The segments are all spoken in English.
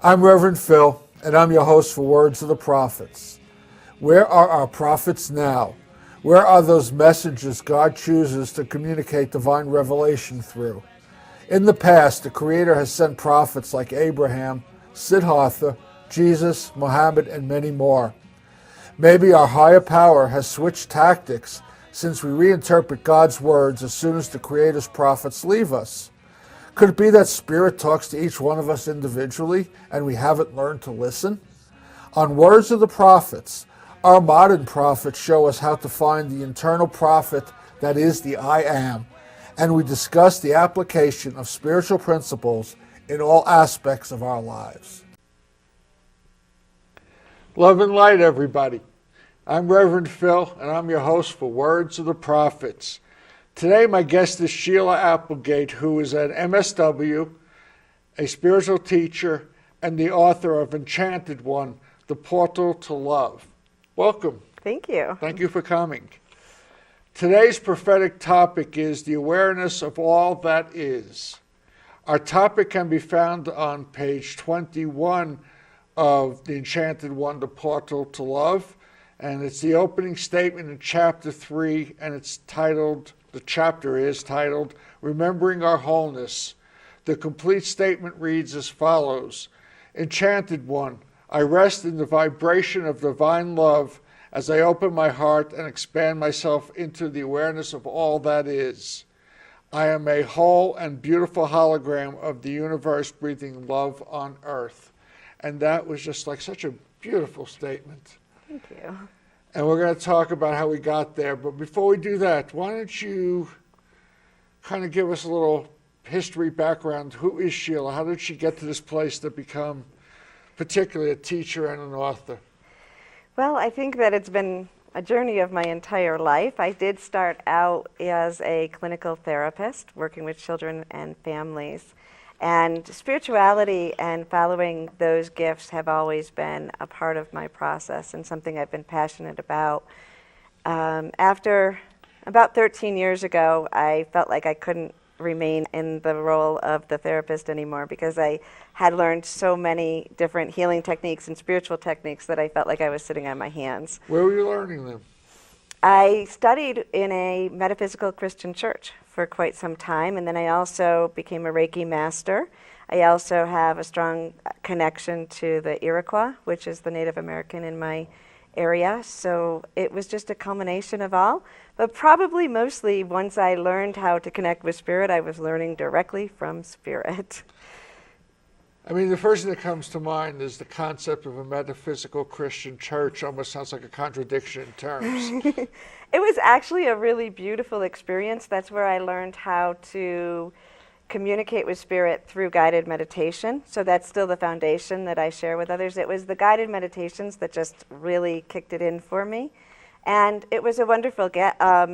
I'm Reverend Phil, and I'm your host for Words of the Prophets. Where are our prophets now? Where are those messages God chooses to communicate divine revelation through? In the past, the Creator has sent prophets like Abraham, Siddhartha, Jesus, Muhammad, and many more. Maybe our higher power has switched tactics since we reinterpret God's words as soon as the Creator's prophets leave us. Could it be that Spirit talks to each one of us individually and we haven't learned to listen? On Words of the Prophets, our modern prophets show us how to find the internal prophet that is the I Am, and we discuss the application of spiritual principles in all aspects of our lives. Love and light, everybody. I'm Reverend Phil, and I'm your host for Words of the Prophets. Today, my guest is Shelia Applegate, who is an MSW, a spiritual teacher, and the author of Enchanted One, The Portal to Love. Welcome. Thank you. Thank you for coming. Today's prophetic topic is the awareness of all that is. Our topic can be found on page 21 of the Enchanted One, The Portal to Love, and it's the opening statement in chapter 3, and it's titled, the chapter is titled, Remembering Our Wholeness. The complete statement reads as follows: Enchanted One, I rest in the vibration of divine love as I open my heart and expand myself into the awareness of all that is. I am a whole and beautiful hologram of the universe breathing love on earth. And that was just like such a beautiful statement. Thank you. And we're going to talk about how we got there. But before we do that, why don't you kind of give us a little history background. Who is Shelia? How did she get to this place to become particularly a teacher and an author? Well, I think that it's been a journey of my entire life. I did start out as a clinical therapist working with children and families. And spirituality and following those gifts have always been a part of my process and something I've been passionate about. After about 13 years ago, I felt like I couldn't remain in the role of the therapist anymore because I had learned so many different healing techniques and spiritual techniques that I felt like I was sitting on my hands. Where were you learning them? I studied in a metaphysical Christian church for quite some time, and then I also became a Reiki master. I also have a strong connection to the Iroquois, which is the Native American in my area, so it was just a culmination of all. But probably mostly once I learned how to connect with Spirit, I was learning directly from Spirit. I mean, the first thing that comes to mind is the concept of a metaphysical Christian church. Almost sounds like a contradiction in terms. It was actually a really beautiful experience. That's where I learned how to communicate with Spirit through guided meditation. So that's still the foundation that I share with others. It was the guided meditations that just really kicked it in for me. And it was a wonderful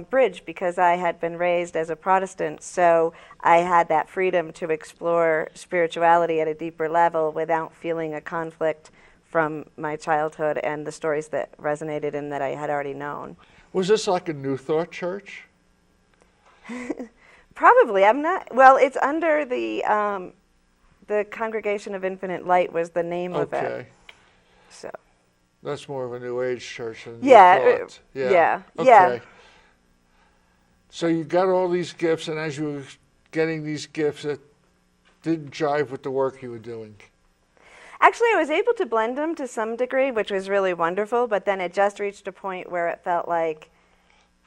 bridge because I had been raised as a Protestant, so I had that freedom to explore spirituality at a deeper level without feeling a conflict from my childhood and the stories that resonated and that I had already known. Was this like a New Thought church? Probably. I'm not. Well, it's under the Congregation of Infinite Light was the name of it. Okay. So. That's more of a New Age church than Yeah. New Thought. Yeah. Okay. Yeah. So you got all these gifts, and as you were getting these gifts, it didn't jive with the work you were doing. Actually, I was able to blend them to some degree, which was really wonderful, but then it just reached a point where it felt like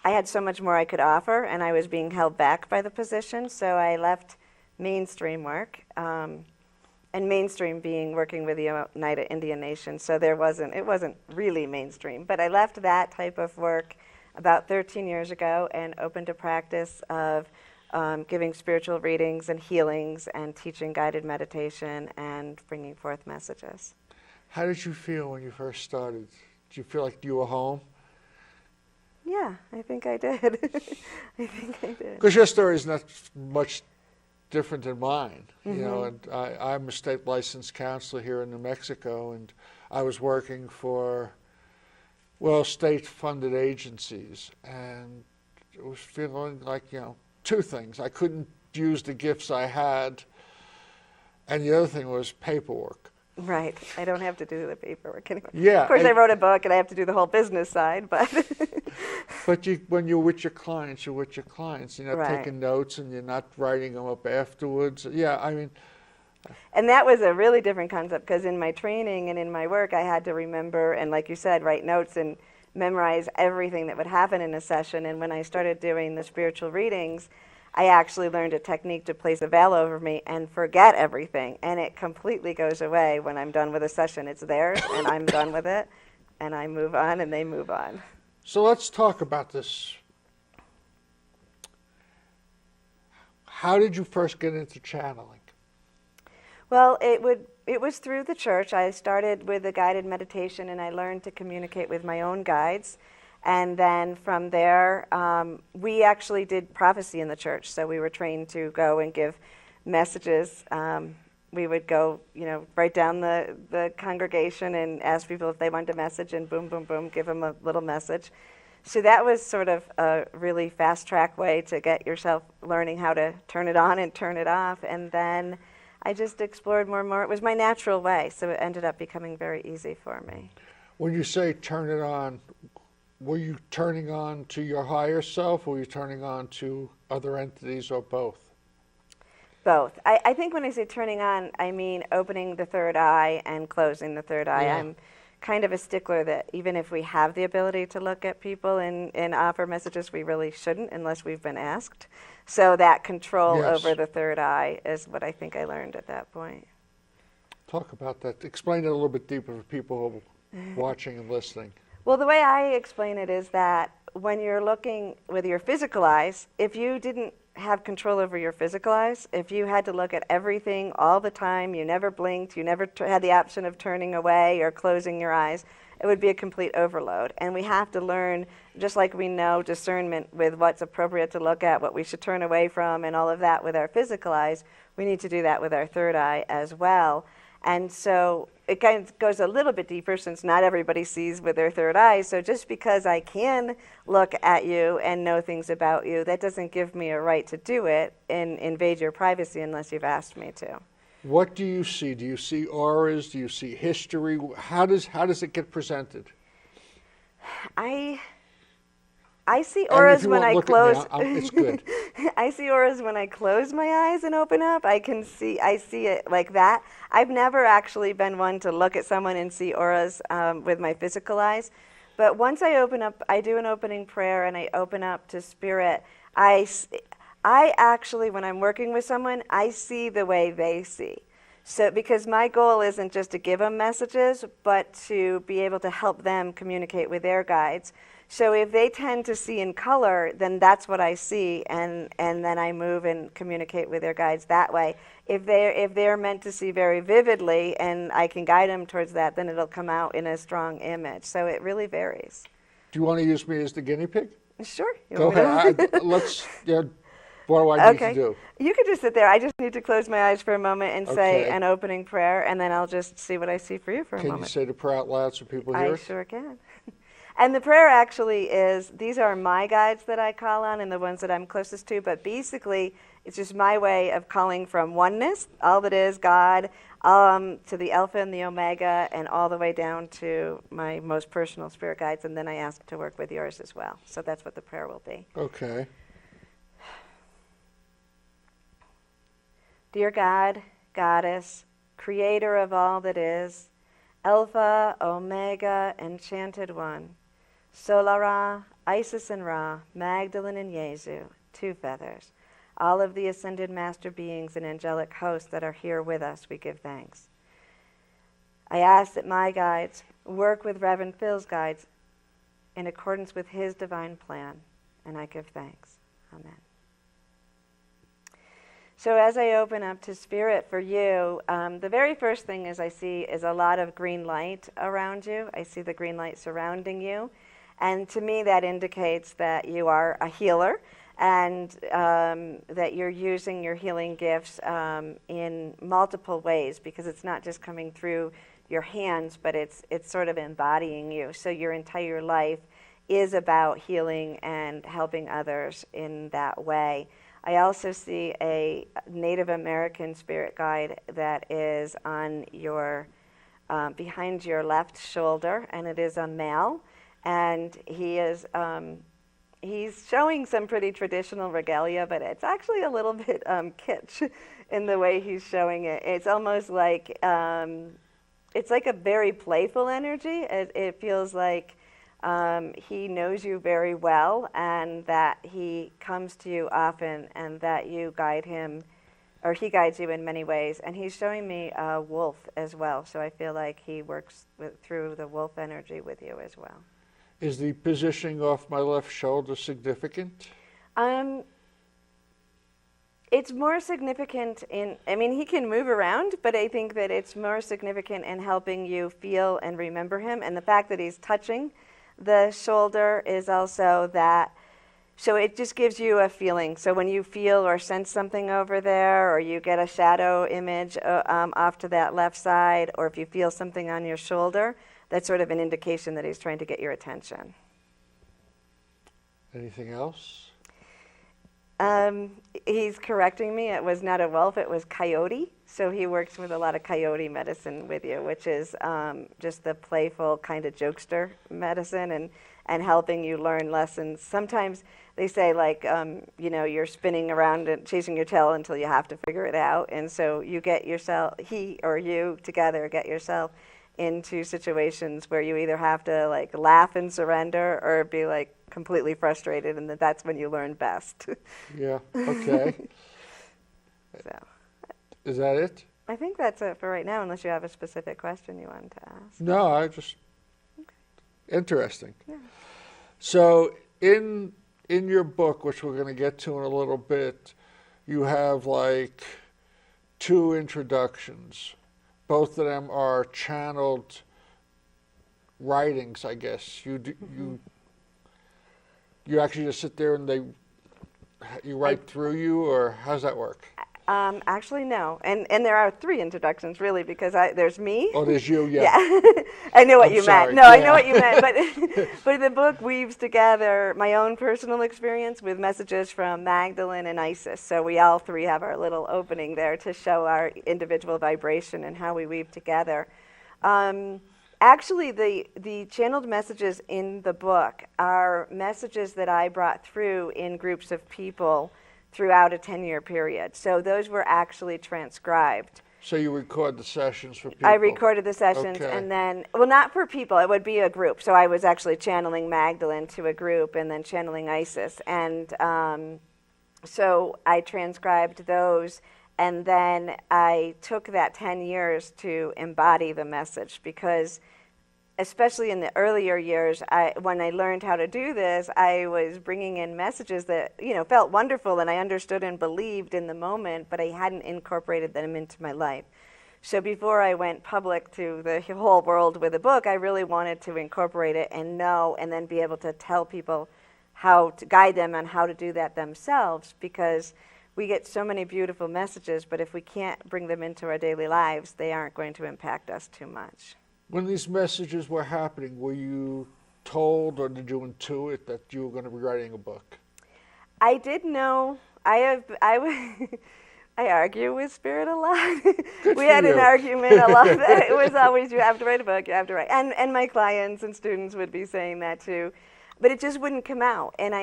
I had so much more I could offer, and I was being held back by the position, so I left mainstream work, and mainstream being working with the Oneida Indian Nation, so it wasn't really mainstream, but I left that type of work about 13 years ago and opened a practice of giving spiritual readings and healings and teaching guided meditation and bringing forth messages. How did you feel when you first started? Did you feel like you were home? Yeah, I think I did. I think I did. Because your story is not much different than mine, you know, and I'm a state licensed counselor here in New Mexico, and I was working for, well, state-funded agencies, and it was feeling like, you know, two things. I couldn't use the gifts I had, and the other thing was paperwork. Right. I don't have to do the paperwork anymore. Yeah. Of course, I wrote a book, and I have to do the whole business side, but But when you're with your clients, you're with your clients. You're not Right. taking notes and you're not writing them up afterwards. Yeah, I mean, And that was a really different concept, because in my training and in my work, I had to remember and, like you said, write notes and memorize everything that would happen in a session. And when I started doing the spiritual readings, I actually learned a technique to place a veil over me and forget everything. And it completely goes away when I'm done with a session. It's theirs, and I'm done with it. And I move on, and they move on. so let's talk about this. How did you first get into channeling? Well, it was through the church. I started with a guided meditation, and I learned to communicate with my own guides. And then from there, we actually did prophecy in the church. So we were trained to go and give messages. We would go, right down the congregation and ask people if they wanted a message, and boom, boom, boom, give them a little message. So that was sort of a really fast-track way to get yourself learning how to turn it on and turn it off. And then I just explored more and more. It was my natural way, so it ended up becoming very easy for me. When you say turn it on, were you turning on to your higher self, or were you turning on to other entities, or both? Both. I think when I say turning on, I mean opening the third eye and closing the third eye. Yeah. I'm kind of a stickler that even if we have the ability to look at people and offer messages, we really shouldn't unless we've been asked. So that control Yes. over the third eye is what I think I learned at that point. Talk about that. Explain it a little bit deeper for people who are watching and listening. Well, the way I explain it is that when you're looking with your physical eyes, if you didn't have control over your physical eyes, if you had to look at everything all the time, you never blinked, you never had the option of turning away or closing your eyes, it would be a complete overload. And we have to learn, just like we know discernment with what's appropriate to look at, what we should turn away from, and all of that with our physical eyes, we need to do that with our third eye as well. And so it kind of goes a little bit deeper, since not everybody sees with their third eye. So just because I can look at you and know things about you, that doesn't give me a right to do it and invade your privacy unless you've asked me to. What do you see? Do you see auras? Do you see history? How does it get presented? I see auras you when won't I look at close. me, it's good. I see auras when I close my eyes and open up. I see it like that. I've never actually been one to look at someone and see auras with my physical eyes. But once I open up, I do an opening prayer and I open up to spirit. I actually, when I'm working with someone, I see the way they see. So, because my goal isn't just to give them messages, but to be able to help them communicate with their guides. So if they tend to see in color, then that's what I see, and then I move and communicate with their guides that way. If they're meant to see very vividly, and I can guide them towards that, then it'll come out in a strong image. So it really varies. Do you want to use me as the guinea pig? Sure. You Go want me to- ahead. Let's. Yeah, what do I need to do? You could just sit there. I just need to close my eyes for a moment and say Okay. an opening prayer, and then I'll just see what I see for you for a Can you moment. say the prayer out loud so people hear I it? sure can. And the prayer actually is, these are my guides that I call on and the ones that I'm closest to, but basically it's just my way of calling from oneness, all that is God, to the Alpha and the Omega, and all the way down to my most personal spirit guides, and then I ask to work with yours as well. So that's what the prayer will be. Okay. Dear God, Goddess, Creator of all that is, Alpha, Omega, Enchanted One, Solara, Isis and Ra, Magdalene and Yezu, Two Feathers, all of the ascended master beings and angelic hosts that are here with us, we give thanks. I ask that my guides work with Reverend Phil's guides in accordance with his divine plan, and I give thanks. Amen. So as I open up to spirit for you, the very first thing I see is a lot of green light around you. I see the green light surrounding you. And to me, that indicates that you are a healer and that you're using your healing gifts in multiple ways, because it's not just coming through your hands, but it's sort of embodying you. So your entire life is about healing and helping others in that way. I also see a Native American spirit guide that is on your behind your left shoulder, and it is a male, and he is he's showing some pretty traditional regalia, but it's actually a little bit kitsch in the way he's showing it. It's almost like it's like a very playful energy. It feels like he knows you very well, and that he comes to you often, and that you guide him, or he guides you in many ways. And he's showing me a wolf as well, so I feel like he works through the wolf energy with you as well. Is the positioning off my left shoulder significant? It's more significant in, I mean, he can move around, but I think that it's more significant in helping you feel and remember him. And the fact that he's touching the shoulder is also that, so it just gives you a feeling. So when you feel or sense something over there, or you get a shadow image off to that left side, or if you feel something on your shoulder, that's sort of an indication that he's trying to get your attention. Anything else? He's correcting me. It was not a wolf, it was coyote. So he works with a lot of coyote medicine with you, which is just the playful kind of jokester medicine, and helping you learn lessons. Sometimes they say, like, you know, you're spinning around and chasing your tail until you have to figure it out. And so you get yourself, he or you together, get yourself into situations where you either have to like laugh and surrender, or be like completely frustrated, and that's when you learn best. Yeah, okay. So, is that it? I think that's it for right now, unless you have a specific question you wanted to ask. No, I just, Okay. interesting. Yeah. So in your book, which we're going to get to in a little bit, you have like 2 introductions. Both of them are channeled writings, I guess. You actually just sit there and you write through you, or how's that work? Actually, no. And there are 3 introductions, really, because there's me. Oh, there's you, yeah. Yeah. I know what I'm you sorry. meant. No, Yeah. I know what you meant. But the book weaves together my own personal experience with messages from Magdalene and Isis. So we all 3 have our little opening there to show our individual vibration and how we weave together. Actually, the channeled messages in the book are messages that I brought through in groups of people throughout a 10-year period. So those were actually transcribed. So you record the sessions for people? I recorded the sessions, okay. And then, well, not for people, it would be a group. So I was actually channeling Magdalene to a group, and then channeling Isis. And so I transcribed those, and then I took that 10 years to embody the message, because especially in the earlier years, when I learned how to do this, I was bringing in messages that, you know, felt wonderful and I understood and believed in the moment, but I hadn't incorporated them into my life. So before I went public to the whole world with a book, I really wanted to incorporate it and know, and then be able to tell people how to guide them on how to do that themselves, because we get so many beautiful messages, but if we can't bring them into our daily lives, they aren't going to impact us too much. When these messages were happening, were you told, or did you intuit that you were going to be writing a book? I did know. I argue with Spirit a lot. We had an argument a lot. It was always, you have to write a book, you have to write. And my clients and students would be saying that too. But it just wouldn't come out. And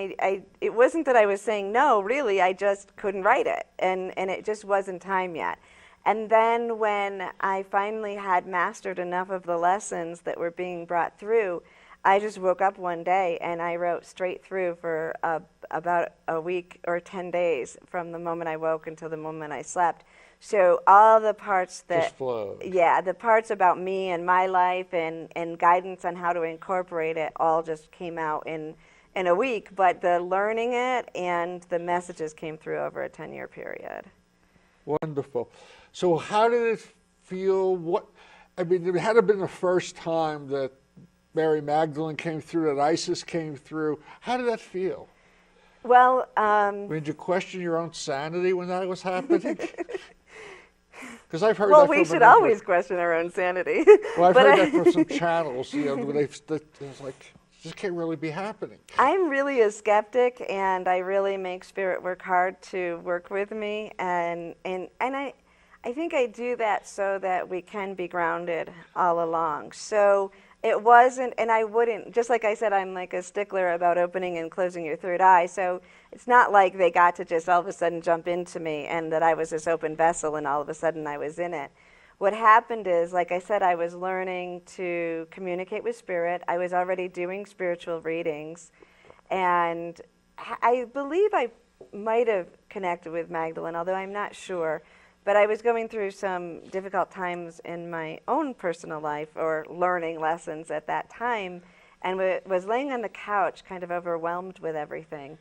it wasn't that I was saying no, really, I just couldn't write it. And it just wasn't time yet. And then when I finally had mastered enough of the lessons that were being brought through, I just woke up one day and I wrote straight through for about a week or 10 days from the moment I woke until the moment I slept. So all the parts that, just flowed. Yeah, the parts about me and my life and guidance on how to incorporate it all just came out in a week. But the learning it and the messages came through over a 10-year period. Wonderful. So how did it feel? I mean, it had to have been the first time that Mary Magdalene came through, that Isis came through. How did that feel? Well, did you question your own sanity when that was happening? Because I've heard well, that we from should always question our own sanity. Well, I've heard that from some channels, you know, where it's like, this can't really be happening. I'm really a skeptic, and I really make Spirit work hard to work with me, and I think I do that so that we can be grounded all along. So it wasn't, and I wouldn't, just like I said, I'm like a stickler about opening and closing your third eye. So it's not like they got to just all of a sudden jump into me and that I was this open vessel and all of a sudden I was in it. What happened is, like I said, I was learning to communicate with spirit. I was already doing spiritual readings. And I believe I might have connected with Magdalene, although I'm not sure. But I was going through some difficult times in my own personal life, or learning lessons at that time, and was laying on the couch kind of overwhelmed with everything.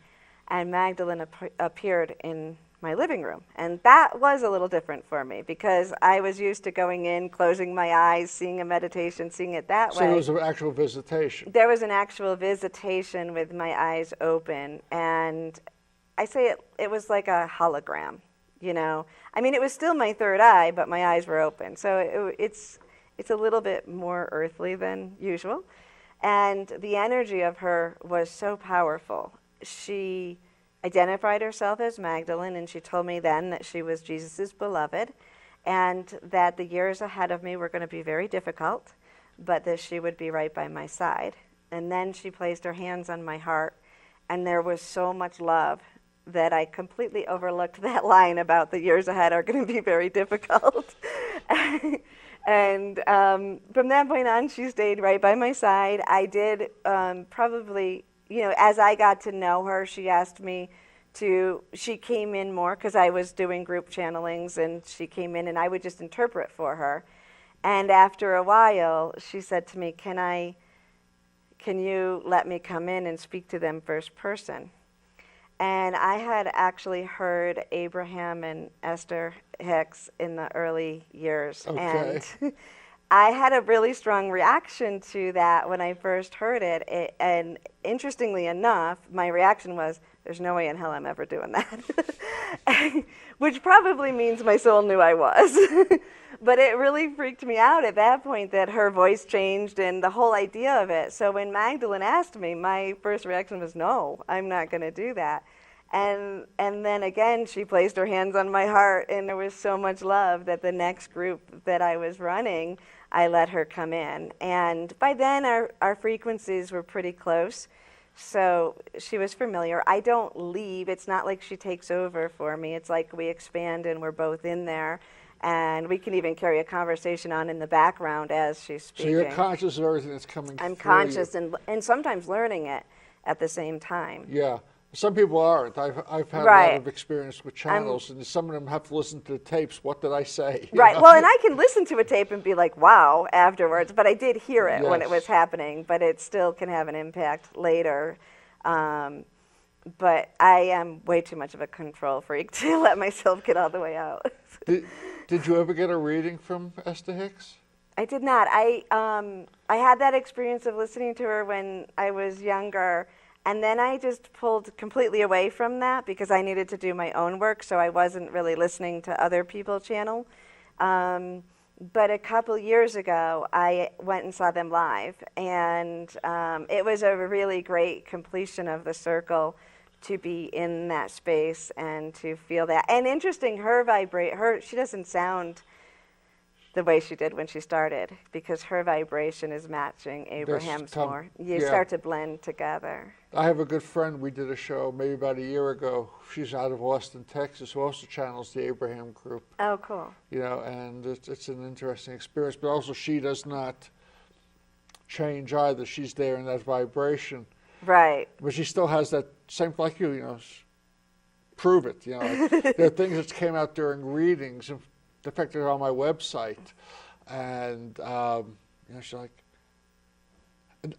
And Magdalene appeared in my living room. And that was a little different for me because I was used to going in, closing my eyes, seeing a meditation, seeing it that way. So it was an actual visitation. There was an actual visitation with my eyes open. And I say it was like a hologram, you know. I mean, it was still my third eye, but my eyes were open. So it's a little bit more earthly than usual. And the energy of her was so powerful. She identified herself as Magdalene, and she told me then that she was Jesus' beloved, and that the years ahead of me were going to be very difficult, but that she would be right by my side. And then she placed her hands on my heart, and there was so much love that I completely overlooked that line about the years ahead are going to be very difficult. And from that point on, she stayed right by my side. I did probably, you know, as I got to know her, she asked me she came in more because I was doing group channelings, and she came in and I would just interpret for her. And after a while, she said to me, can you let me come in and speak to them first person? And I had actually heard Abraham and Esther Hicks in the early years. Okay. And I had a really strong reaction to that when I first heard it. And interestingly enough, my reaction was, there's no way in hell I'm ever doing that. Which probably means my soul knew I was. But it really freaked me out at that point that her voice changed and the whole idea of it. So when Magdalene asked me, my first reaction was, no, I'm not going to do that. And then again, she placed her hands on my heart, and there was so much love that the next group that I was running, I let her come in. And by then, our frequencies were pretty close. So she was familiar. I don't leave. It's not like she takes over for me. It's like we expand and we're both in there. And we can even carry a conversation on in the background as she's speaking. So you're conscious of everything that's coming through. I'm conscious and sometimes learning it at the same time. Yeah. Some people aren't. I've had a lot of experience with channels, and some of them have to listen to the tapes. What did I say? Right. Well, and I can listen to a tape and be like, wow, afterwards. But I did hear it when it was happening, but it still can have an impact later. But I am way too much of a control freak to let myself get all the way out. Did you ever get a reading from Esther Hicks? I did not. I had that experience of listening to her when I was younger, and then I just pulled completely away from that because I needed to do my own work, so I wasn't really listening to other people's channel. But a couple years ago, I went and saw them live, and it was a really great completion of the circle to be in that space and to feel that. And interesting, she doesn't sound the way she did when she started because her vibration is matching Abraham's more. You start to blend together. I have a good friend. We did a show maybe about a year ago. She's out of Austin, Texas, who also channels the Abraham group. Oh, cool. You know, and it's an interesting experience. But also, she does not change either. She's there in that vibration. Right. But she still has that same, like you know, prove it. You know, like, there are things that came out during readings. In fact, they're on my website. And, you know, she's like,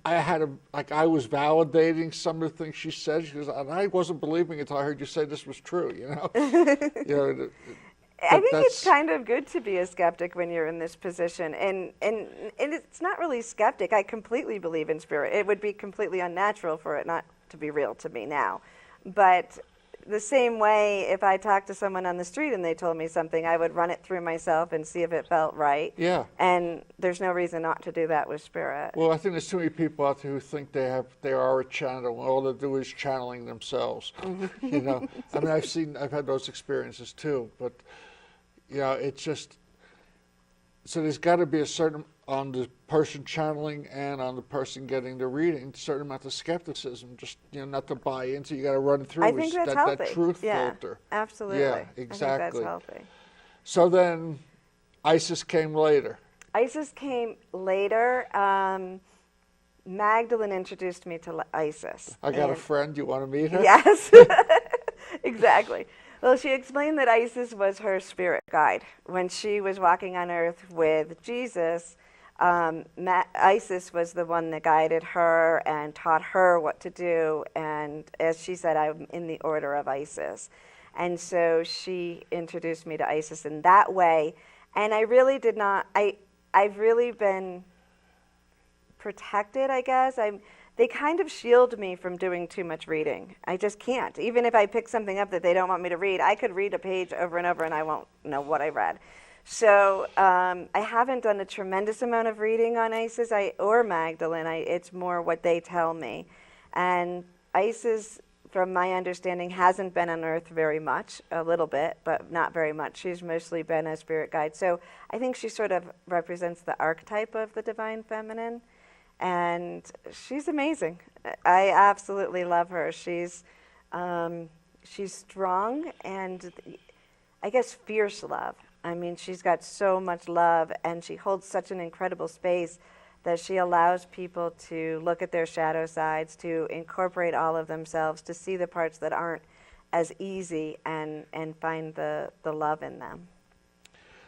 I was validating some of the things she said. She goes, and I wasn't believing it until I heard you say this was true, you know. You know, I think it's kind of good to be a skeptic when you're in this position. And it's not really skeptic. I completely believe in spirit. It would be completely unnatural for it not to be real to me now. But the same way, if I talked to someone on the street and they told me something, I would run it through myself and see if it felt right. Yeah. And there's no reason not to do that with spirit. Well, I think there's too many people out there who think they are a channel, and all they do is channeling themselves. You know, I mean, I've had those experiences too. But it's just, so there's got to be a certain, on the person channeling and on the person getting the reading, a certain amount of skepticism, just, not to buy into. You got to run through I think that's healthy. that truth filter. Absolutely. Yeah, exactly. I think that's healthy. So then Isis came later. Isis came later. Magdalene introduced me to Isis. I got a friend. You want to meet her? Yes, exactly. Well, she explained that Isis was her spirit guide. When she was walking on earth with Jesus, Isis was the one that guided her and taught her what to do. And as she said, I'm in the order of Isis. And so she introduced me to Isis in that way. And I really did not, I've really been protected, I guess. They kind of shield me from doing too much reading. I just can't. Even if I pick something up that they don't want me to read, I could read a page over and over and I won't know what I read. So I haven't done a tremendous amount of reading on Isis or Magdalene. It's more what they tell me. And Isis, from my understanding, hasn't been on Earth very much, a little bit, but not very much. She's mostly been a spirit guide. So I think she sort of represents the archetype of the divine feminine. And she's amazing. I absolutely love her. She's strong and I guess fierce love. I mean, she's got so much love and she holds such an incredible space that she allows people to look at their shadow sides, to incorporate all of themselves, to see the parts that aren't as easy and find the love in them.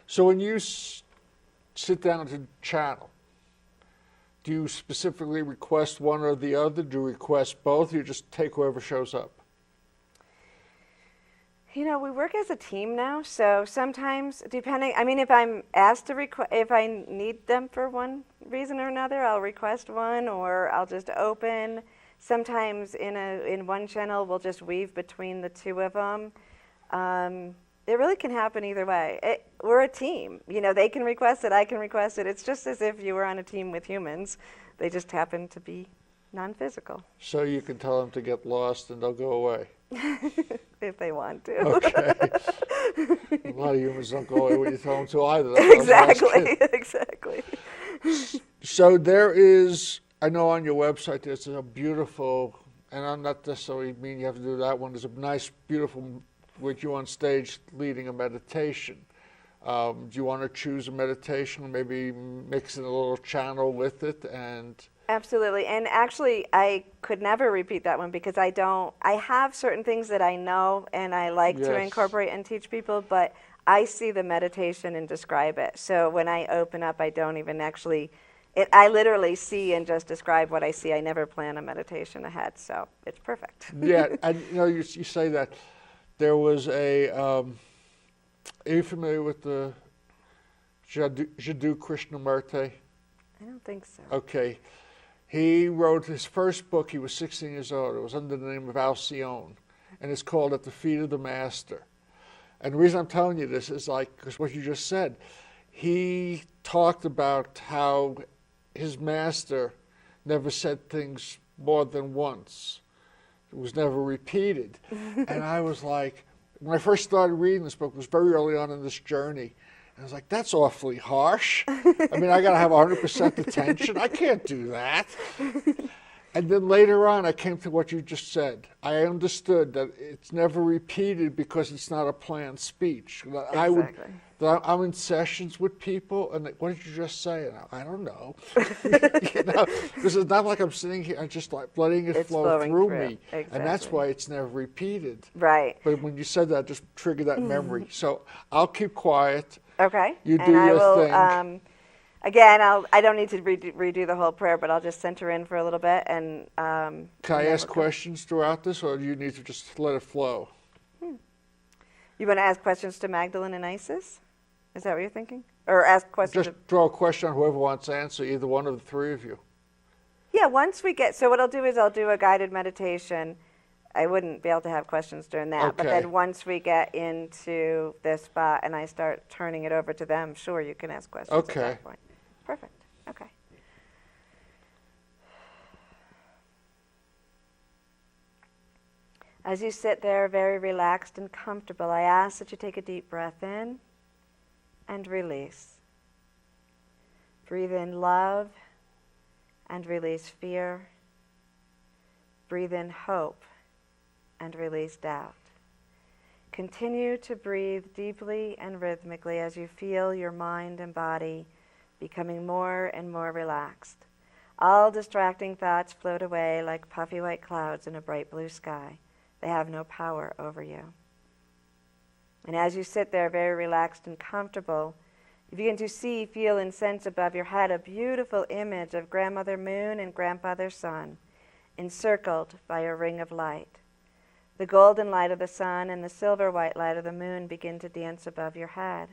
So when you sit down to channel, do you specifically request one or the other? Do you request both? Or you just take whoever shows up? We work as a team now, so sometimes, if I'm asked to if I need them for one reason or another, I'll request one, or I'll just open. Sometimes in one channel, we'll just weave between the two of them. It really can happen either way. We're a team. They can request it, I can request it. It's just as if you were on a team with humans. They just happen to be non-physical. So you can tell them to get lost and they'll go away. If they want to. Okay. A lot of humans don't go away when you tell them to either. Exactly. So there is, I know on your website there's a beautiful, and I'm not necessarily mean you have to do that one, there's a nice, beautiful, with you on stage leading a meditation. Do you want to choose a meditation, maybe mix in a little channel with it? And absolutely. And actually, I could never repeat that one because I have certain things that I know and I like to incorporate and teach people, but I see the meditation and describe it. So when I open up, I don't even actually, I literally see and just describe what I see. I never plan a meditation ahead, so it's perfect. Yeah, and you say that. There was are you familiar with the Jiddu Krishnamurti? I don't think so. Okay. He wrote his first book, he was 16 years old. It was under the name of Alcyone, and it's called At the Feet of the Master. And the reason I'm telling you this is because what you just said. He talked about how his master never said things more than once. It was never repeated. And I was like, when I first started reading this book, it was very early on in this journey. And I was like, that's awfully harsh. I mean, I got to have 100% attention. I can't do that. And then later on, I came to what you just said. I understood that it's never repeated because it's not a planned speech. Exactly. I'm in sessions with people, and what did you just say? And I don't know. Because it's not like I'm sitting here and just letting it flow through me. Exactly. And that's why it's never repeated. Right. But when you said that, it just triggered that memory. So I'll keep quiet. Okay. You do your thing. Again, I don't need to redo the whole prayer, but I'll just center in for a little bit. And can I ask questions throughout this, or do you need to just let it flow? You want to ask questions to Magdalene and Isis? Is that what you're thinking? Or ask questions? Just throw a question on whoever wants to answer, either one of the three of you. Yeah, once we get, so what I'll do is I'll do a guided meditation. I wouldn't be able to have questions during that. Okay. But then once we get into this spot and I start turning it over to them, sure, you can ask questions at that point. Perfect. Okay. As you sit there very relaxed and comfortable, I ask that you take a deep breath in and release. Breathe in love and release fear. Breathe in hope and release doubt. Continue to breathe deeply and rhythmically as you feel your mind and body becoming more and more relaxed. All distracting thoughts float away like puffy white clouds in a bright blue sky. They have no power over you. And as you sit there very relaxed and comfortable, you begin to see, feel, and sense above your head a beautiful image of Grandmother Moon and Grandfather Sun, encircled by a ring of light. The golden light of the sun and the silver white light of the moon begin to dance above your head,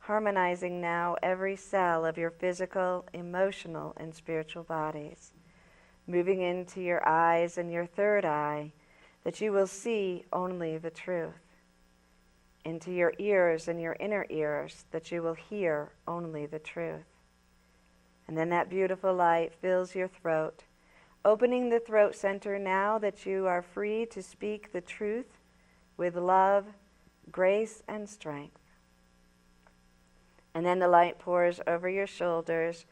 harmonizing now every cell of your physical, emotional, and spiritual bodies, moving into your eyes and your third eye, that you will see only the truth, into your ears and your inner ears, that you will hear only the truth. And then that beautiful light fills your throat, opening the throat center now that you are free to speak the truth with love, grace, and strength. And then the light pours over your shoulders,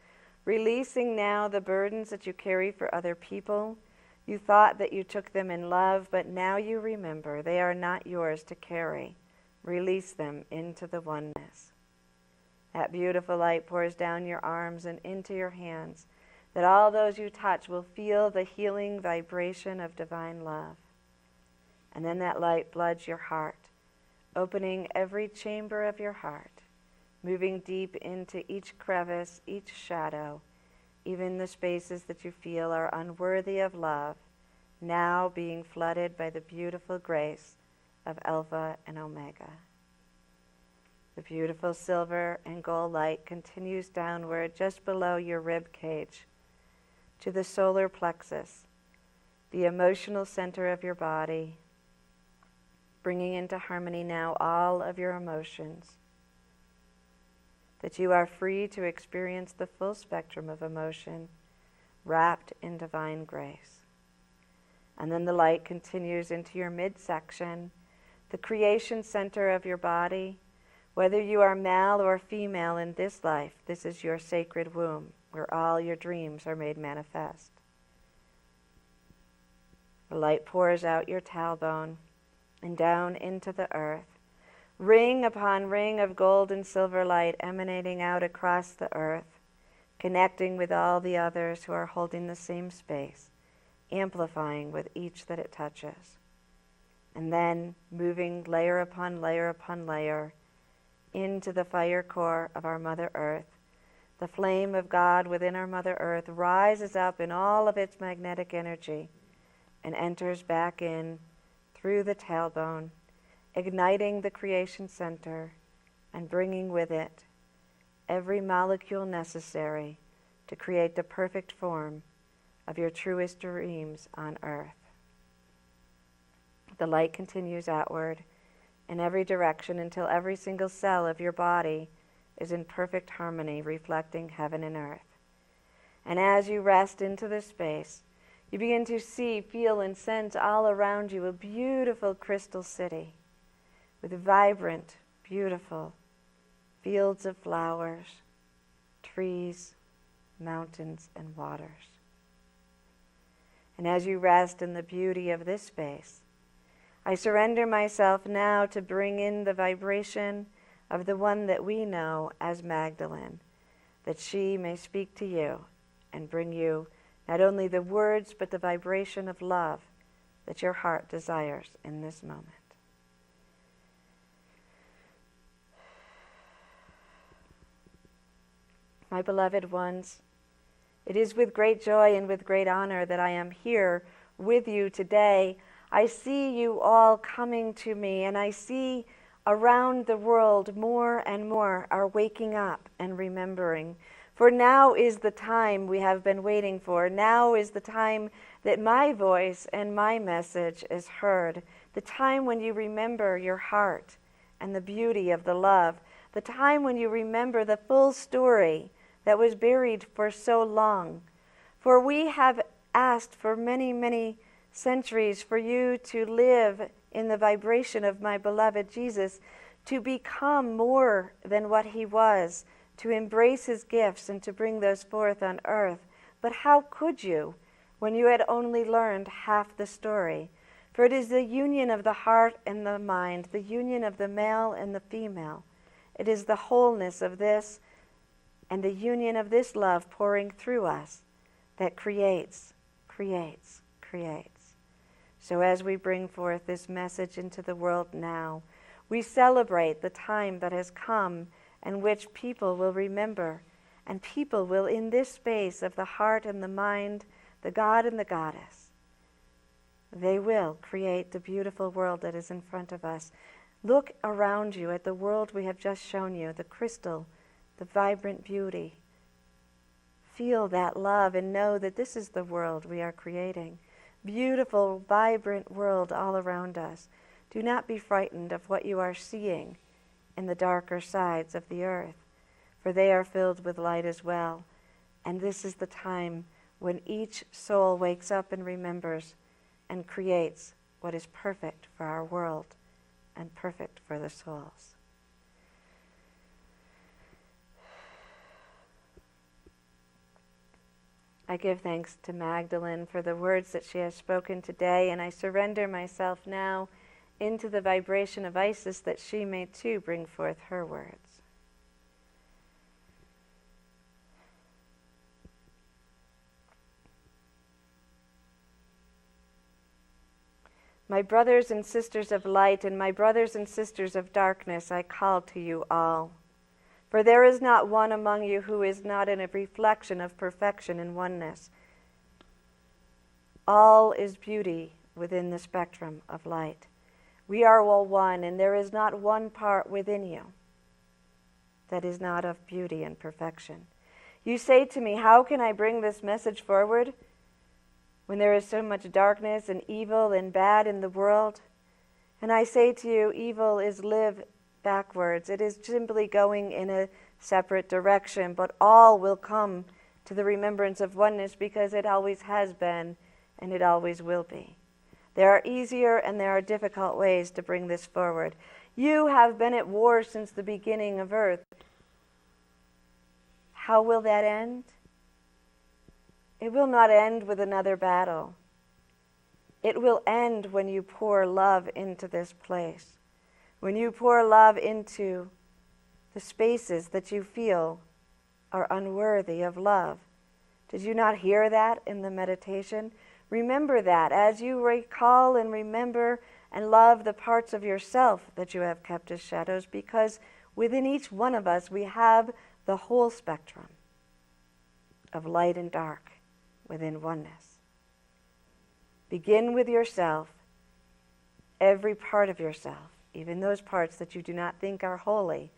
releasing now the burdens that you carry for other people. You thought that you took them in love, but now you remember they are not yours to carry. Release them into the oneness. That beautiful light pours down your arms and into your hands, that all those you touch will feel the healing vibration of divine love. And then that light floods your heart, opening every chamber of your heart, moving deep into each crevice, each shadow, even the spaces that you feel are unworthy of love, now being flooded by the beautiful grace of Alpha and Omega. The beautiful silver and gold light continues downward just below your rib cage to the solar plexus, the emotional center of your body, bringing into harmony now all of your emotions, that you are free to experience the full spectrum of emotion wrapped in divine grace. And then the light continues into your midsection, the creation center of your body. Whether you are male or female in this life, this is your sacred womb, where all your dreams are made manifest. The light pours out your tailbone and down into the earth, ring upon ring of gold and silver light emanating out across the earth, connecting with all the others who are holding the same space, amplifying with each that it touches. And then moving layer upon layer upon layer into the fire core of our Mother Earth. The flame of God within our Mother Earth rises up in all of its magnetic energy and enters back in through the tailbone, igniting the creation center and bringing with it every molecule necessary to create the perfect form of your truest dreams on earth. The light continues outward in every direction until every single cell of your body is in perfect harmony, reflecting heaven and earth. And as you rest into this space, you begin to see, feel, and sense all around you a beautiful crystal city with vibrant, beautiful fields of flowers, trees, mountains, and waters. And as you rest in the beauty of this space, I surrender myself now to bring in the vibration of the one that we know as Magdalene, that she may speak to you and bring you not only the words but the vibration of love that your heart desires in this moment. My beloved ones, it is with great joy and with great honor that I am here with you today. I see you all coming to me, and I see around the world more and more are waking up and remembering. For now is the time we have been waiting for. Now is the time that my voice and my message is heard. The time when you remember your heart and the beauty of the love. The time when you remember the full story that was buried for so long. For we have asked for many, many centuries for you to live in the vibration of my beloved Jesus, to become more than what he was, to embrace his gifts and to bring those forth on earth. But how could you when you had only learned half the story? For it is the union of the heart and the mind, the union of the male and the female. It is the wholeness of this and the union of this love pouring through us that creates. So as we bring forth this message into the world now, we celebrate the time that has come and which people will remember, and people will, in this space of the heart and the mind, the God and the Goddess, they will create the beautiful world that is in front of us. Look around you at the world we have just shown you, the crystal, the vibrant beauty. Feel that love and know that this is the world we are creating. Beautiful, vibrant world all around us. Do not be frightened of what you are seeing in the darker sides of the earth, for they are filled with light as well. And this is the time when each soul wakes up and remembers and creates what is perfect for our world and perfect for the souls. I give thanks to Magdalene for the words that she has spoken today, and I surrender myself now into the vibration of Isis that she may too bring forth her words. My brothers and sisters of light and my brothers and sisters of darkness, I call to you all. For there is not one among you who is not in a reflection of perfection and oneness. All is beauty within the spectrum of light. We are all one, and there is not one part within you that is not of beauty and perfection. You say to me, how can I bring this message forward when there is so much darkness and evil and bad in the world? And I say to you, evil is live backwards. It is simply going in a separate direction, but all will come to the remembrance of oneness because it always has been and it always will be. There are easier and there are difficult ways to bring this forward. You have been at war since the beginning of earth. How will that end? It will not end with another battle. It will end when you pour love into this place. When you pour love into the spaces that you feel are unworthy of love. Did you not hear that in the meditation? Remember that as you recall and remember and love the parts of yourself that you have kept as shadows, because within each one of us we have the whole spectrum of light and dark within oneness. Begin with yourself, every part of yourself. Even those parts that you do not think are holy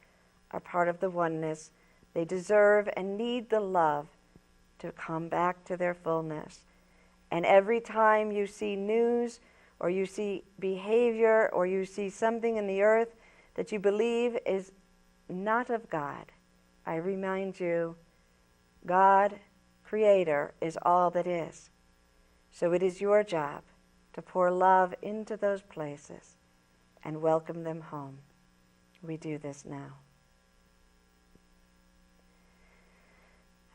are part of the oneness. They deserve and need the love to come back to their fullness. And every time you see news or you see behavior or you see something in the earth that you believe is not of God, I remind you, God, Creator, is all that is. So it is your job to pour love into those places and welcome them home. We do this now.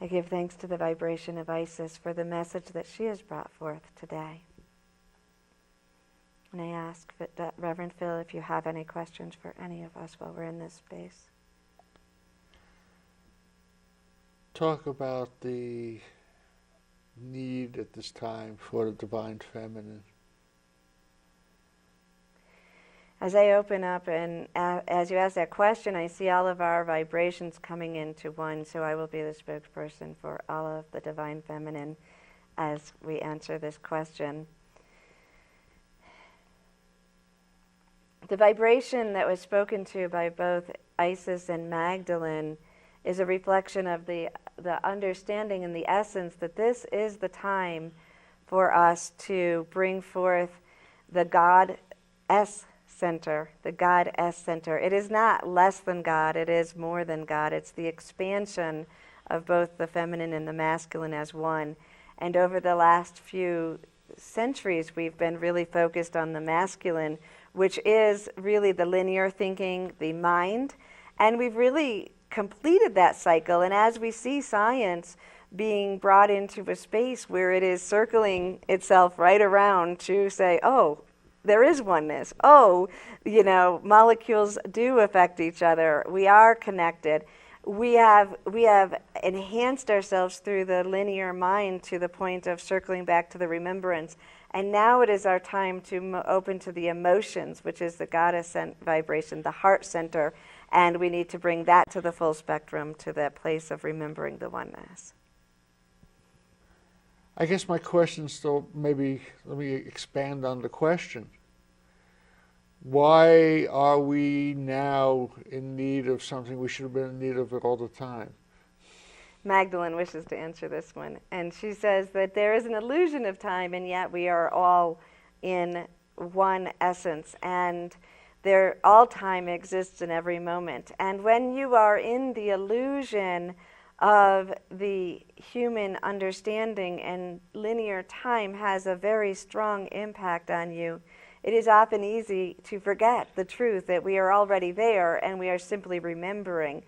I give thanks to the vibration of Isis for the message that she has brought forth today. And I ask Reverend Phil if you have any questions for any of us while we're in this space. Talk about the need at this time for the divine feminine. As I open up and as you ask that question, I see all of our vibrations coming into one, so I will be the spokesperson for all of the divine feminine as we answer this question. The vibration that was spoken to by both Isis and Magdalene is a reflection of the understanding and the essence that this is the time for us to bring forth the God-S center, the God-S center. It is not less than God, it is more than God. It's the expansion of both the feminine and the masculine as one. And over the last few centuries, we've been really focused on the masculine, which is really the linear thinking, the mind. And we've really completed that cycle. And as we see science being brought into a space where it is circling itself right around to say, oh, there is oneness. Oh, molecules do affect each other. We are connected. We have enhanced ourselves through the linear mind to the point of circling back to the remembrance. And now it is our time to open to the emotions, which is the goddess vibration, the heart center. And we need to bring that to the full spectrum, to that place of remembering the oneness. I guess my question still, maybe let me expand on the question. Why are we now in need of something we should have been in need of it all the time? Magdalene wishes to answer this one. And she says that there is an illusion of time, and yet we are all in one essence. And all time exists in every moment. And when you are in the illusion of the human understanding, and linear time has a very strong impact on you, it is often easy to forget the truth that we are already there and we are simply remembering.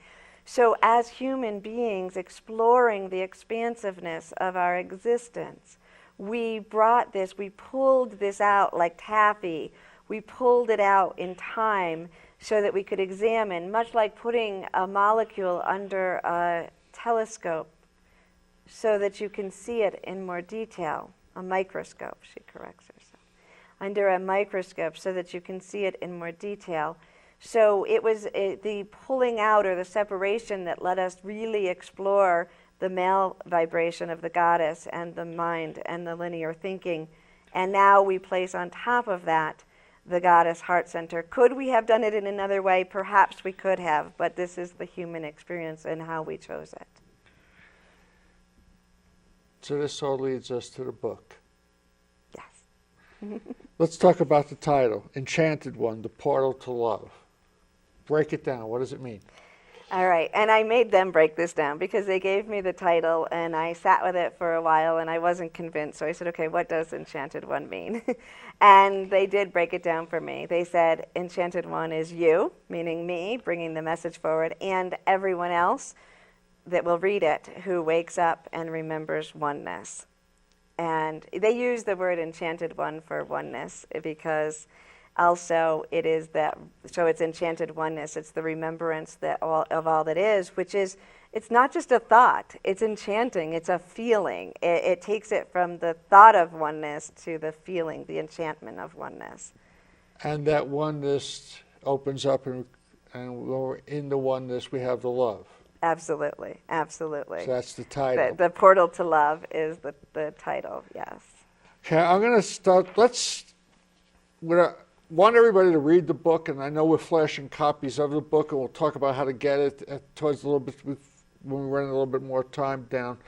So as human beings exploring the expansiveness of our existence, we pulled this out like taffy. We pulled it out in time so that we could examine, much like putting a molecule under a telescope so that you can see it in more detail. A microscope, she corrects herself. Under a microscope so that you can see it in more detail. So it was the pulling out or the separation that let us really explore the male vibration of the goddess and the mind and the linear thinking. And now we place on top of that the goddess heart center. Could we have done it in another way? Perhaps we could have, but this is the human experience and how we chose it. So this all leads us to the book. Yes. Let's talk about the title, Enchanted One, The Portal to Love. Break it down. What does it mean? All right. And I made them break this down because they gave me the title and I sat with it for a while and I wasn't convinced. So I said, okay, what does Enchanted One mean? And they did break it down for me. They said, Enchanted One is you, meaning me, bringing the message forward, and everyone else that will read it who wakes up and remembers oneness. And they use the word Enchanted One for oneness because also it is that, so it's enchanted oneness. It's the remembrance of all that is, which is, it's not just a thought. It's enchanting. It's a feeling. It takes it from the thought of oneness to the feeling, the enchantment of oneness. And that oneness opens up, and in the oneness we have the love. Absolutely, absolutely. So that's the title. The portal to love is the title, yes. Okay, I'm going to start. I want everybody to read the book, and I know we're flashing copies of the book, and we'll talk about how to get it towards a little bit when we run a little bit more time down.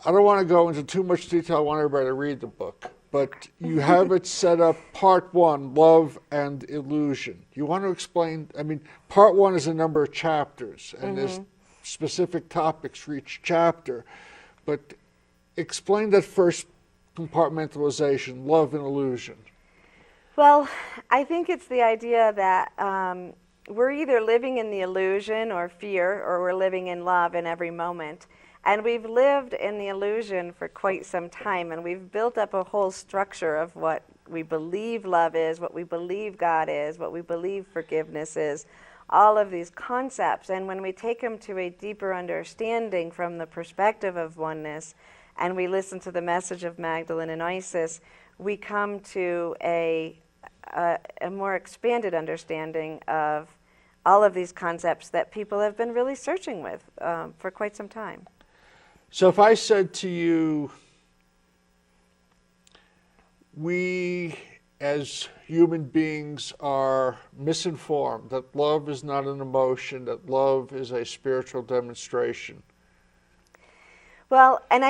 I don't want to go into too much detail. I want everybody to read the book. But you have it set up, part one, love and illusion. You want to explain, part one is a number of chapters, and there's specific topics for each chapter. But explain that first compartmentalization, love and illusion. Well, I think it's the idea that we're either living in the illusion or fear, or we're living in love in every moment. And we've lived in the illusion for quite some time, and we've built up a whole structure of what we believe love is, what we believe God is, what we believe forgiveness is, all of these concepts. And when we take them to a deeper understanding from the perspective of oneness, and we listen to the message of Magdalene and Isis, we come to a more expanded understanding of all of these concepts that people have been really searching with for quite some time. So if I said to you, we as human beings are misinformed, that love is not an emotion, that love is a spiritual demonstration. Well, and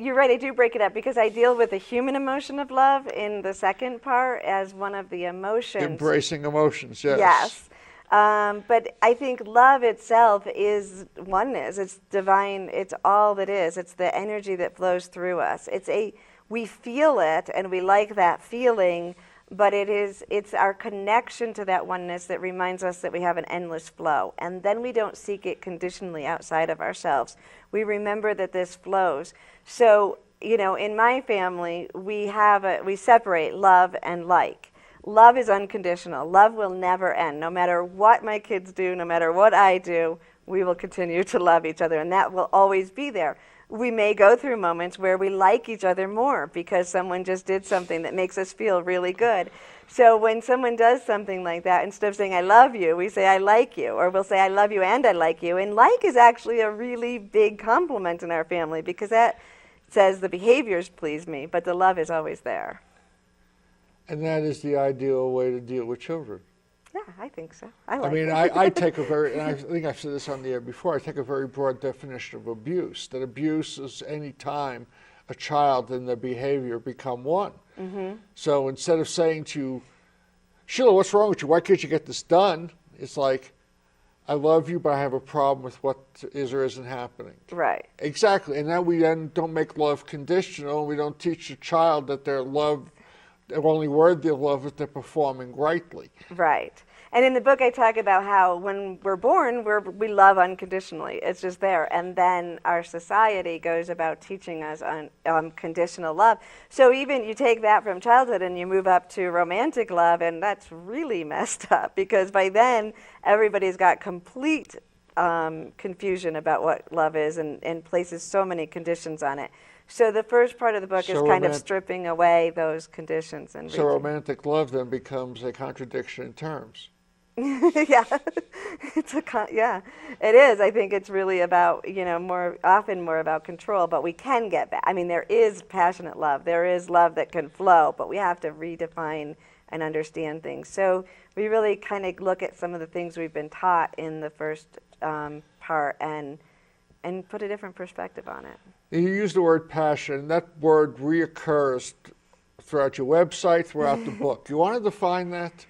you're right, I do break it up because I deal with the human emotion of love in the second part as one of the emotions. Embracing emotions, yes. Yes. But I think love itself is oneness. It's divine. It's all that is. It's the energy that flows through us. We feel it and we like that feeling, but it's our connection to that oneness that reminds us that we have an endless flow. And then we don't seek it conditionally outside of ourselves. We remember that this flows. So, in my family, we separate love and like. Love is unconditional. Love will never end. No matter what my kids do, no matter what I do, we will continue to love each other, and that will always be there. We may go through moments where we like each other more because someone just did something that makes us feel really good. So when someone does something like that, instead of saying I love you, we say I like you, or we'll say I love you and I like you. And like is actually a really big compliment in our family because that says the behaviors please me, but the love is always there. And that is the ideal way to deal with children. Yeah, I think so. I take a very, and I think I've said this on the air before, I take a very broad definition of abuse, that abuse is any time a child and their behavior become one. Mm-hmm. So instead of saying to you, Sheila, what's wrong with you? Why can't you get this done? It's like, I love you, but I have a problem with what is or isn't happening. Right. Exactly. And now we then don't make love conditional. We don't teach the child that their only worthy of love is they're performing rightly. Right. And in the book I talk about how when we're born, we love unconditionally. It's just there. And then our society goes about teaching us unconditional love. So even you take that from childhood and you move up to romantic love, and that's really messed up because by then everybody's got complete confusion about what love is and places so many conditions on it. So the first part of the book is kind of stripping away those conditions. So romantic love then becomes a contradiction in terms. Yeah, it is. I think it's really about, often more about control, but we can get back. I mean, there is passionate love. There is love that can flow, but we have to redefine and understand things. So we really kind of look at some of the things we've been taught in the first part and put a different perspective on it. You use the word passion, and that word reoccurs throughout your website, throughout the book. You want to define that?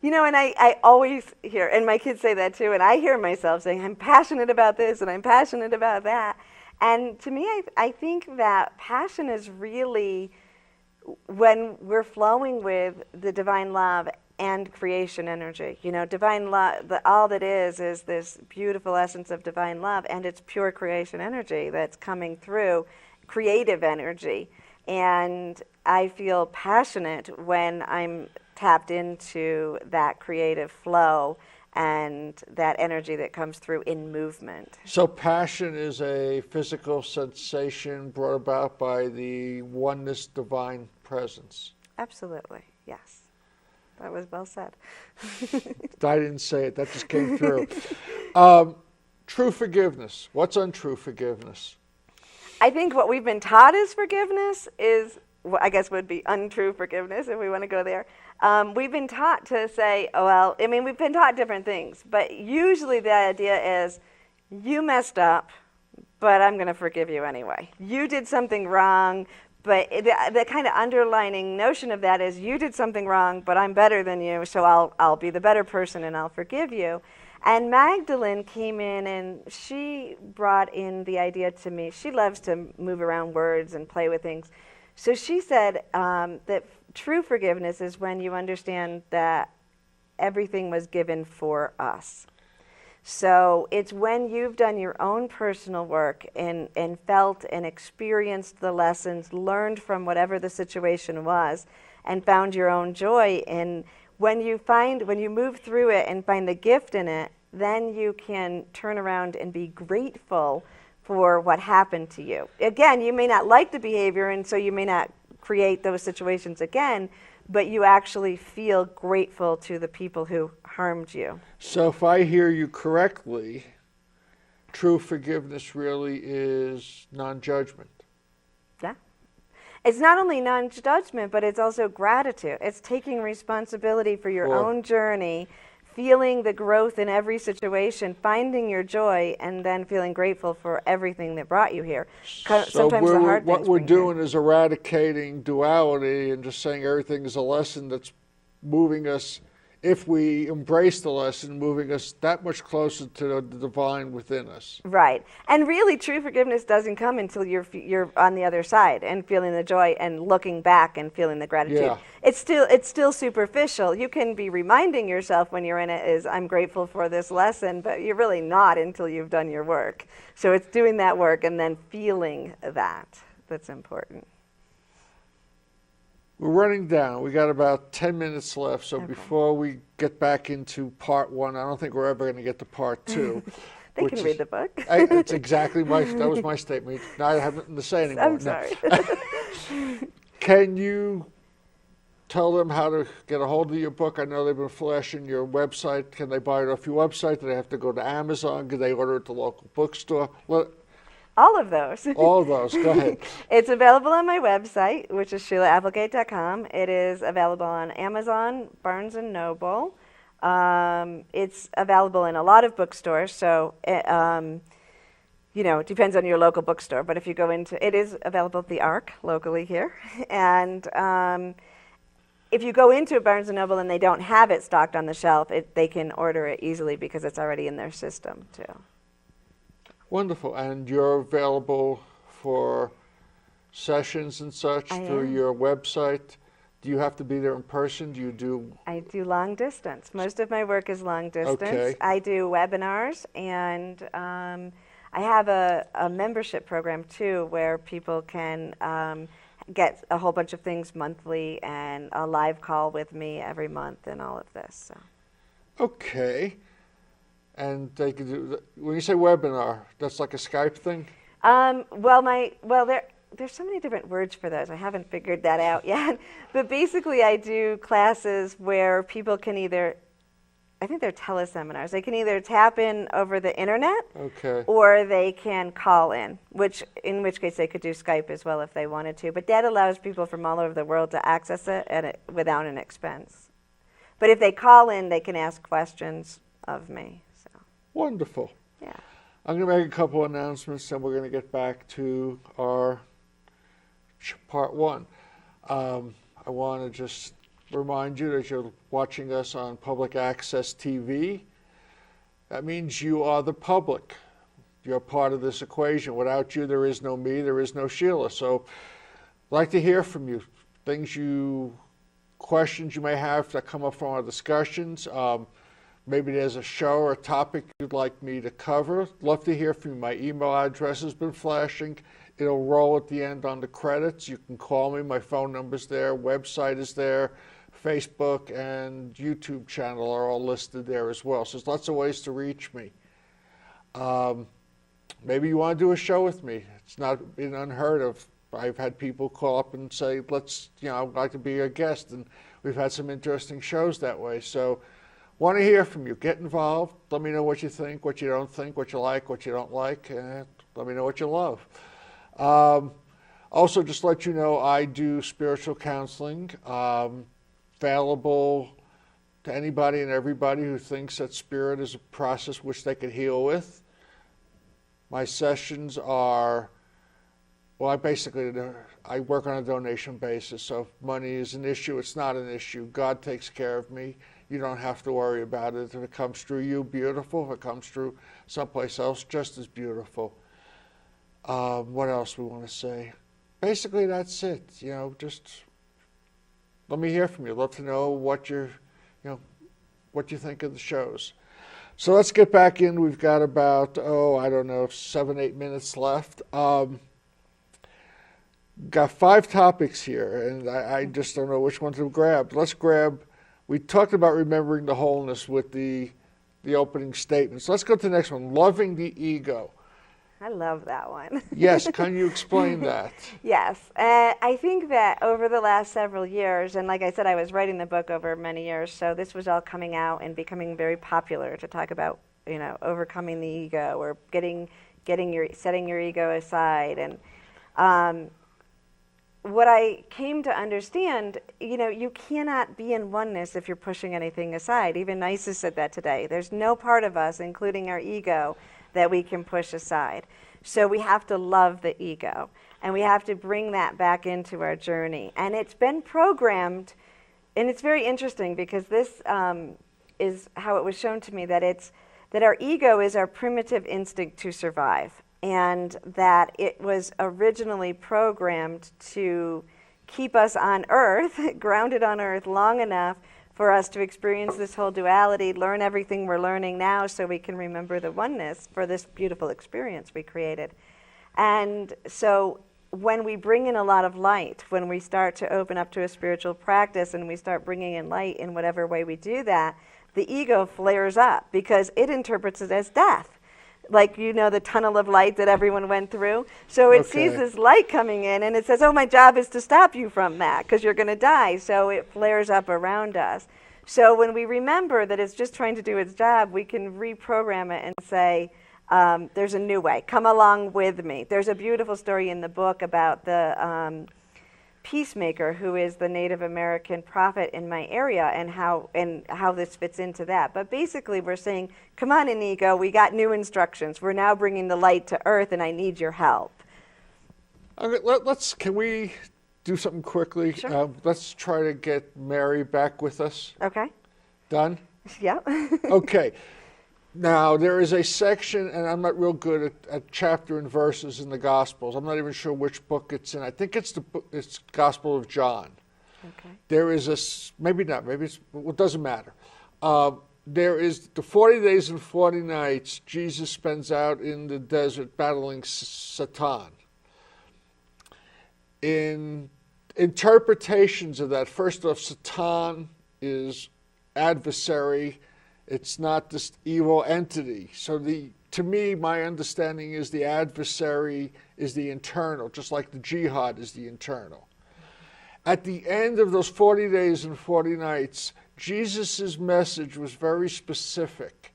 And I always hear, and my kids say that too, and I hear myself saying, I'm passionate about this and I'm passionate about that. And to me, I think that passion is really when we're flowing with the divine love and creation energy. Divine love, all that is this beautiful essence of divine love, and it's pure creation energy that's coming through, creative energy. And I feel passionate when I'm tapped into that creative flow and that energy that comes through in movement. So passion is a physical sensation brought about by the oneness divine presence. Absolutely, yes. That was well said. I didn't say it, that just came through. True forgiveness. What's untrue forgiveness? I think what we've been taught as forgiveness is, I guess would be untrue forgiveness if we want to go there. We've been taught to say, we've been taught different things, but usually the idea is, you messed up, but I'm going to forgive you anyway. You did something wrong, but the kind of underlining notion of that is, you did something wrong, but I'm better than you, so I'll be the better person and I'll forgive you. And Magdalene came in and she brought in the idea to me. She loves to move around words and play with things. So she said that true forgiveness is when you understand that everything was given for us. So it's when you've done your own personal work and felt and experienced the lessons, learned from whatever the situation was, and found your own joy. And when you move through it and find the gift in it, then you can turn around and be grateful for what happened to you. Again, you may not like the behavior, and so you may not create those situations again, but you actually feel grateful to the people who harmed you. So if I hear you correctly, true forgiveness really is non-judgment. Yeah. It's not only non-judgment, but it's also gratitude. It's taking responsibility for your own journey, feeling the growth in every situation, finding your joy, and then feeling grateful for everything that brought you here. Sometimes the hard things what we're doing is eradicating duality and just saying everything is a lesson that's moving us if we embrace the lesson, moving us that much closer to the divine within us. Right. And really, true forgiveness doesn't come until you're on the other side and feeling the joy and looking back and feeling the gratitude. Yeah. It's still superficial. You can be reminding yourself when you're in it is, I'm grateful for this lesson, but you're really not until you've done your work. So it's doing that work and then feeling that's important. We're running down. We got about 10 minutes left, so Okay. Before we get back into part one, I don't think we're ever going to get to part two. They can read the book. It's exactly that was my statement. Now I have nothing to say anymore. I'm sorry. Can you tell them how to get a hold of your book? I know they've been flashing your website. Can they buy it off your website? Do they have to go to Amazon? Can they order it at the local bookstore? All of those. All of those. Go ahead. It's available on my website, which is sheliaapplegate.com. It is available on Amazon, Barnes & Noble. It's available in a lot of bookstores, so it depends on your local bookstore. But if you go into, it is available at the Ark locally here. And if you go into a Barnes & Noble and they don't have it stocked on the shelf, they can order it easily because it's already in their system, too. Wonderful. And you're available for sessions and such through your website. Do you have to be there in person? I do long distance. Most of my work is long distance. Okay. I do webinars, and I have a membership program too where people can get a whole bunch of things monthly and a live call with me every month and all of this. So. Okay. And they can do, when you say webinar, that's like a Skype thing? There's so many different words for those. I haven't figured that out yet. But basically, I do classes where people can I think they're teleseminars. They can either tap in over the internet, okay, or they can call in, in which case they could do Skype as well if they wanted to. But that allows people from all over the world to access it without an expense. But if they call in, they can ask questions of me. So. Wonderful. Yeah. I'm going to make a couple announcements, and we're going to get back to our part one. I want to just remind you that you're watching us on public access TV. That means you are the public. You're part of this equation. Without you, there is no me, there is no Shelia. So I'd like to hear from you. Questions you may have that come up from our discussions. Maybe there's a show or a topic you'd like me to cover. Love to hear from you. My email address has been flashing. It'll roll at the end on the credits. You can call me. My phone number's there. Website is there. Facebook and YouTube channel are all listed there as well. So there's lots of ways to reach me. Maybe you want to do a show with me. It's not been unheard of. I've had people call up and say, I'd like to be a guest. And we've had some interesting shows that way. So want to hear from you. Get involved. Let me know what you think, what you don't think, what you like, what you don't like. Let me know what you love. Also, just let you know, I do spiritual counseling, available to anybody and everybody who thinks that spirit is a process which they could heal with. My sessions are, I work on a donation basis, so if money is an issue, it's not an issue. God takes care of me. You don't have to worry about it. If it comes through you, beautiful. If it comes through someplace else, just as beautiful. What else we want to say? Basically, that's it. Just let me hear from you. Love to know what you think of the shows. So let's get back in. We've got about 7-8 minutes left. Got 5 topics here, and I just don't know which one to grab. Let's grab. We talked about remembering the wholeness with the opening statements. Let's go to the next one. Loving the ego. I love that one. Yes, can you explain that? Yes. I think that over the last several years, and like I said, I was writing the book over many years, so this was all coming out and becoming very popular to talk about, overcoming the ego or setting your ego aside. And what I came to understand, you cannot be in oneness if you're pushing anything aside. Even Isis said that today. There's no part of us, including our ego, that we can push aside. So we have to love the ego, and we have to bring that back into our journey. And it's been programmed and it's very interesting because this is how it was shown to me, that our ego is our primitive instinct to survive, and that it was originally programmed to keep us on earth, grounded on earth long enough for us to experience this whole duality, learn everything we're learning now so we can remember the oneness for this beautiful experience we created. And so when we bring in a lot of light, when we start to open up to a spiritual practice and we start bringing in light in whatever way we do that, the ego flares up because it interprets it as death. Like, the tunnel of light that everyone went through. So it sees this light coming in and it says, oh, my job is to stop you from that because you're going to die. So it flares up around us. So when we remember that it's just trying to do its job, we can reprogram it and say, there's a new way. Come along with me. There's a beautiful story in the book about the peacemaker who is the Native American prophet in my area, and how this fits into that. But basically we're saying, come on, Inigo, we got new instructions. We're now bringing the light to earth and I need your help. Okay, can we do something quickly? Sure. Let's try to get Mary back with us. Okay. Done? Yeah. Okay. Now, there is a section, and I'm not real good at chapter and verses in the Gospels. I'm not even sure which book it's in. I think it's it's Gospel of John. Okay. There is maybe not, it doesn't matter. There is the 40 days and 40 nights Jesus spends out in the desert battling Satan. In interpretations of that, first off, Satan is adversary. It's not this evil entity. So to me, my understanding is the adversary is the internal, just like the jihad is the internal. At the end of those 40 days and 40 nights, Jesus' message was very specific.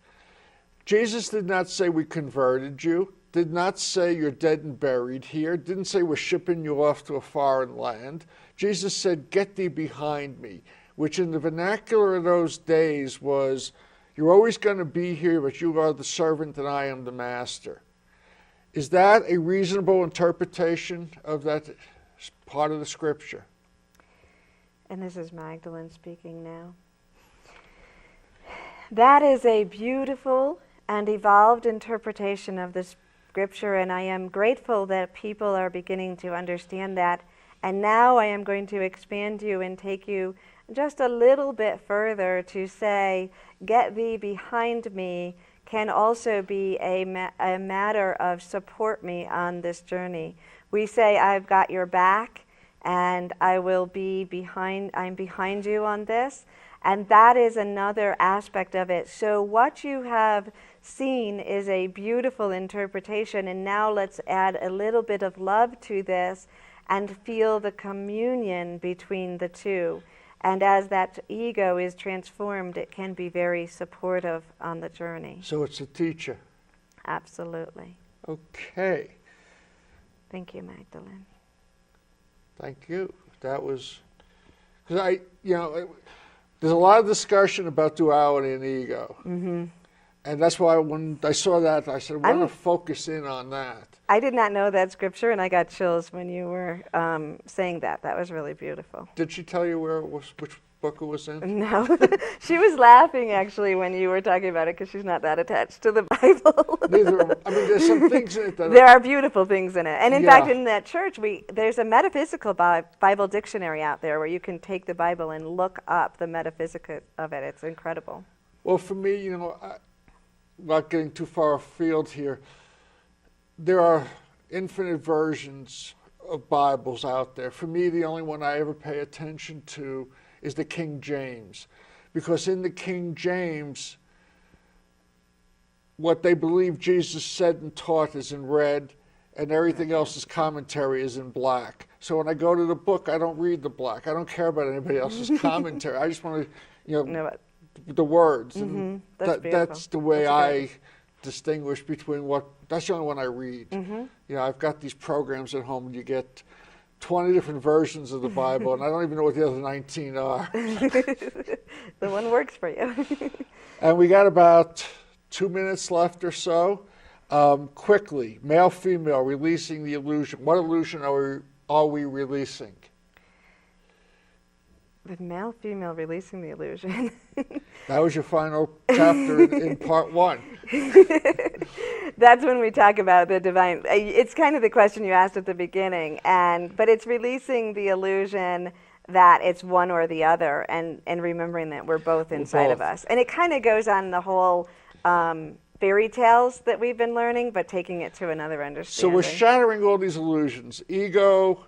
Jesus did not say we converted you, did not say you're dead and buried here, didn't say we're shipping you off to a foreign land. Jesus said, get thee behind me, which in the vernacular of those days was, you're always going to be here, but you are the servant and I am the master. Is that a reasonable interpretation of that part of the scripture? And this is Magdalene speaking now. That is a beautiful and evolved interpretation of the scripture, and I am grateful that people are beginning to understand that. And now I am going to expand you and take you just a little bit further to say, get thee behind me can also be a matter of support me on this journey. We say, I've got your back and I will be behind, I'm behind you on this. And that is another aspect of it. So what you have seen is a beautiful interpretation, and now let's add a little bit of love to this and feel the communion between the two. And as that ego is transformed, it can be very supportive on the journey. So it's a teacher. Absolutely. Okay. Thank you, Magdalene. Thank you. That was, because there's a lot of discussion about duality and ego. Mm-hmm. And that's why when I saw that, I said, I want to focus in on that. I did not know that scripture, and I got chills when you were saying that. That was really beautiful. Did she tell you where it was, which book it was in? No. She was laughing, actually, when you were talking about it, because she's not that attached to the Bible. Neither am I. There's some things in it that... There are beautiful things in it. And in fact, in that church, there's a metaphysical Bible dictionary out there where you can take the Bible and look up the metaphysics of it. It's incredible. Well, for me, not getting too far afield here, there are infinite versions of Bibles out there. For me, the only one I ever pay attention to is the King James. Because in the King James, what they believe Jesus said and taught is in red, and everything else's commentary is in black. So when I go to the book, I don't read the black. I don't care about anybody else's commentary. I just want to, the words. Mm-hmm. And that's the way I distinguish between that's the only one I read. Mm-hmm. I've got these programs at home and you get 20 different versions of the Bible and I don't even know what the other 19 are. The one works for you. And we got about 2 minutes left or so. Quickly, male, female, releasing the illusion. What illusion are we releasing? The male-female releasing the illusion. That was your final chapter in part 1. That's when we talk about the divine. It's kind of the question you asked at the beginning, but it's releasing the illusion that it's one or the other, and remembering that we're both inside of us. And it kind of goes on the whole fairy tales that we've been learning, but taking it to another understanding. So we're shattering all these illusions. Ego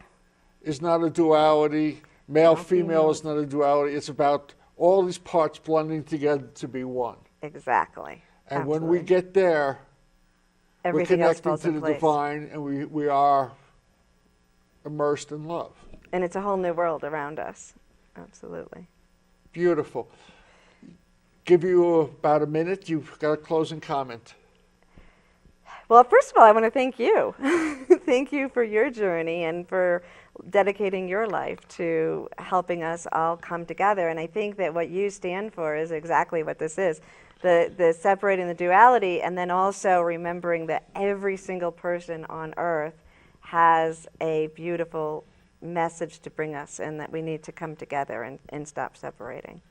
is not a duality. Male, female is not a duality. It's about all these parts blending together to be one. Exactly. And Absolutely. when we get there, everything we're else connecting falls to in the place. divine, and we are immersed in love. And it's a whole new world around us. Absolutely. Beautiful. Give you about a minute. You've got a closing comment. Well, first of all, I want to thank you. Thank you for your journey and for dedicating your life to helping us all come together. And I think that what you stand for is exactly what this is. The separating the duality, and then also remembering that every single person on earth has a beautiful message to bring us, and that we need to come together and stop separating.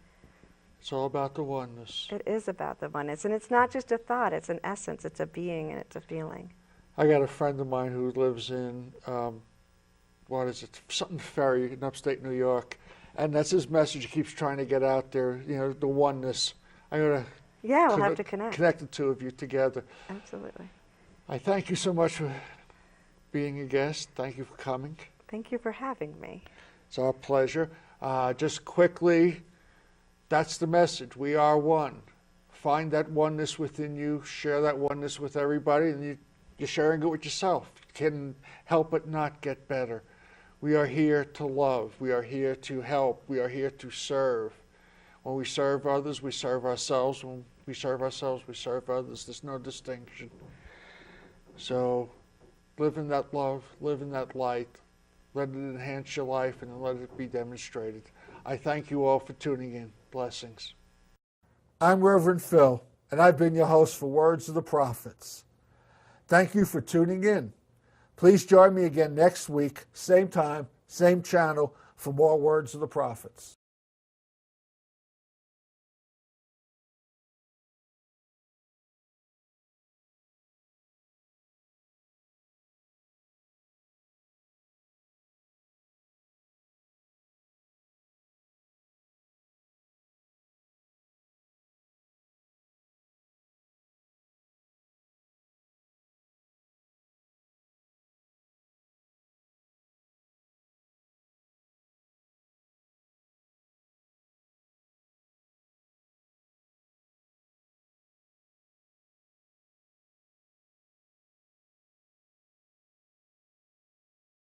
It's all about the oneness. It is about the oneness, and it's not just a thought, it's an essence, it's a being, and it's a feeling. I got a friend of mine who lives in, something ferry in upstate New York, and that's his message. He keeps trying to get out there, the oneness. I'm going to we'll have to connect the two of you together. Absolutely. I thank you so much for being a guest. Thank you for coming. Thank you for having me. It's our pleasure. Just quickly, that's the message. We are one. Find that oneness within you. Share that oneness with everybody, and you're sharing it with yourself. You can help it not get better. We are here to love. We are here to help. We are here to serve. When we serve others, we serve ourselves. When we serve ourselves, we serve others. There's no distinction. So live in that love, live in that light. Let it enhance your life, and let it be demonstrated. I thank you all for tuning in. Blessings. I'm Reverend Phil, and I've been your host for Words of the Prophets. Thank you for tuning in. Please join me again next week, same time, same channel, for more Words of the Prophets.